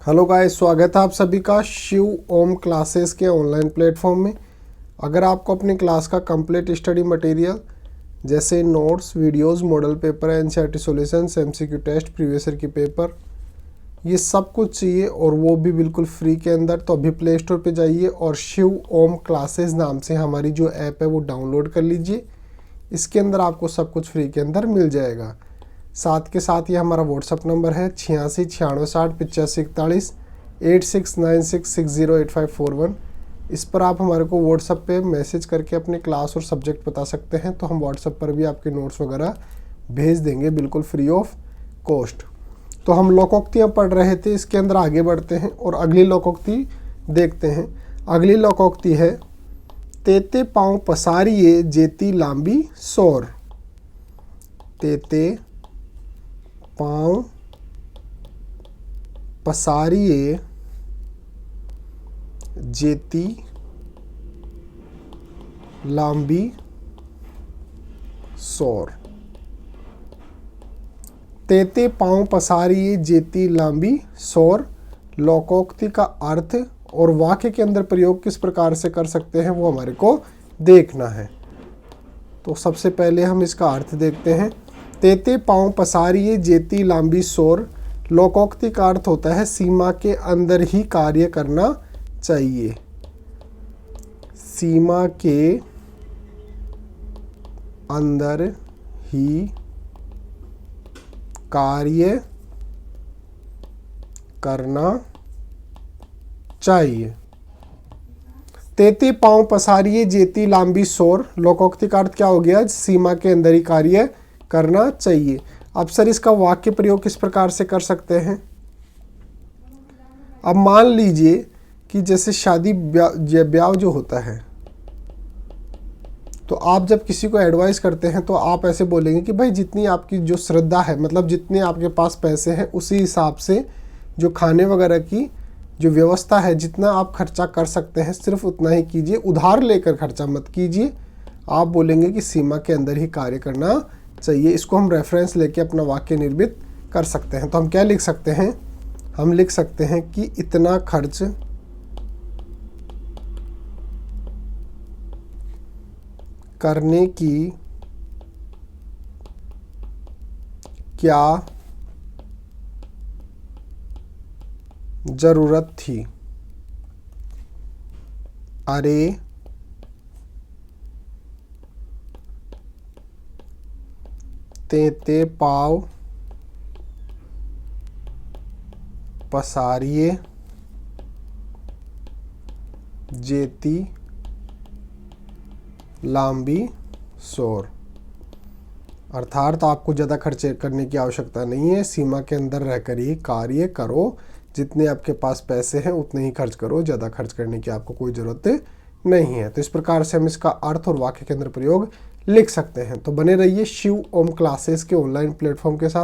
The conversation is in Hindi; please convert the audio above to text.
हेलो गाइस, स्वागत है आप सभी का शिव ओम क्लासेस के ऑनलाइन प्लेटफॉर्म में। अगर आपको अपनी क्लास का कंप्लीट स्टडी मटेरियल जैसे notes, videos, model paper, NCERT solutions, MCQ test, previous year की पेपर, ये सब कुछ चाहिए और वो भी बिल्कुल फ्री के अंदर, तो अभी प्ले स्टोर पर जाइए और शिव ओम क्लासेस नाम से हमारी जो ऐप है वो डाउनलोड कर लीजिए। इसके अंदर आपको सब कुछ फ्री के अंदर मिल जाएगा। साथ के साथ ये हमारा व्हाट्सअप नंबर है 86 96 60 85 41 8696608541। इस पर आप हमारे को व्हाट्सअप पे मैसेज करके अपनी क्लास और सब्जेक्ट बता सकते हैं, तो हम व्हाट्सअप पर भी आपके नोट्स वगैरह भेज देंगे बिल्कुल फ्री ऑफ कॉस्ट। तो हम लोकोक्तियाँ पढ़ रहे थे, इसके अंदर आगे बढ़ते हैं और अगली लोकोक्ति देखते हैं। अगली लोकोक्ति है तेते पाँव पसारिए जेती लांबी सोर। तेते पाँव पसारिए जेती लांबी सोर। तेते पाँव पसारिए जेती लांबी सोर लोकोक्ति का अर्थ और वाक्य के अंदर प्रयोग किस प्रकार से कर सकते हैं वो हमारे को देखना है। तो सबसे पहले हम इसका अर्थ देखते हैं। तेते पाँव पसारिए जेती लांबी सोर लोकोक्ति का अर्थ होता है सीमा के अंदर ही कार्य करना चाहिए। सीमा के अंदर ही कार्य करना चाहिए। तेते पाँव पसारिए जेती लांबी सोर लोकोक्ति का अर्थ क्या हो गया? सीमा के अंदर ही कार्य करना चाहिए। अब सर इसका वाक्य प्रयोग किस प्रकार से कर सकते हैं? अब मान लीजिए कि जैसे शादी ब्याह जो होता है, तो आप जब किसी को एडवाइस करते हैं तो आप ऐसे बोलेंगे कि भाई जितनी आपकी जो श्रद्धा है, मतलब जितने आपके पास पैसे हैं उसी हिसाब से जो खाने वगैरह की जो व्यवस्था है, जितना आप खर्चा कर सकते हैं सिर्फ उतना ही कीजिए, उधार लेकर खर्चा मत कीजिए। आप बोलेंगे कि सीमा के अंदर ही कार्य करना चाहिए। इसको हम रेफरेंस लेके अपना वाक्य निर्मित कर सकते हैं। तो हम क्या लिख सकते हैं? हम लिख सकते हैं कि इतना खर्च करने की क्या जरूरत थी? अरे तेते पाँव पसारिए जेती लांबी सोर। अर्थात आपको ज़्यादा खर्चे करने की आवश्यकता नहीं है, सीमा के अंदर रहकर ही कार्य करो। जितने आपके पास पैसे हैं उतने ही खर्च करो, ज़्यादा खर्च करने की आपको कोई ज़रूरत नहीं है। तो इस प्रकार से हम इसका अर्थ और वाक्य के अंदर प्रयोग लिख सकते हैं। तो बने रहिए शिव ओम क्लासेस के ऑनलाइन प्लेटफॉर्म के साथ।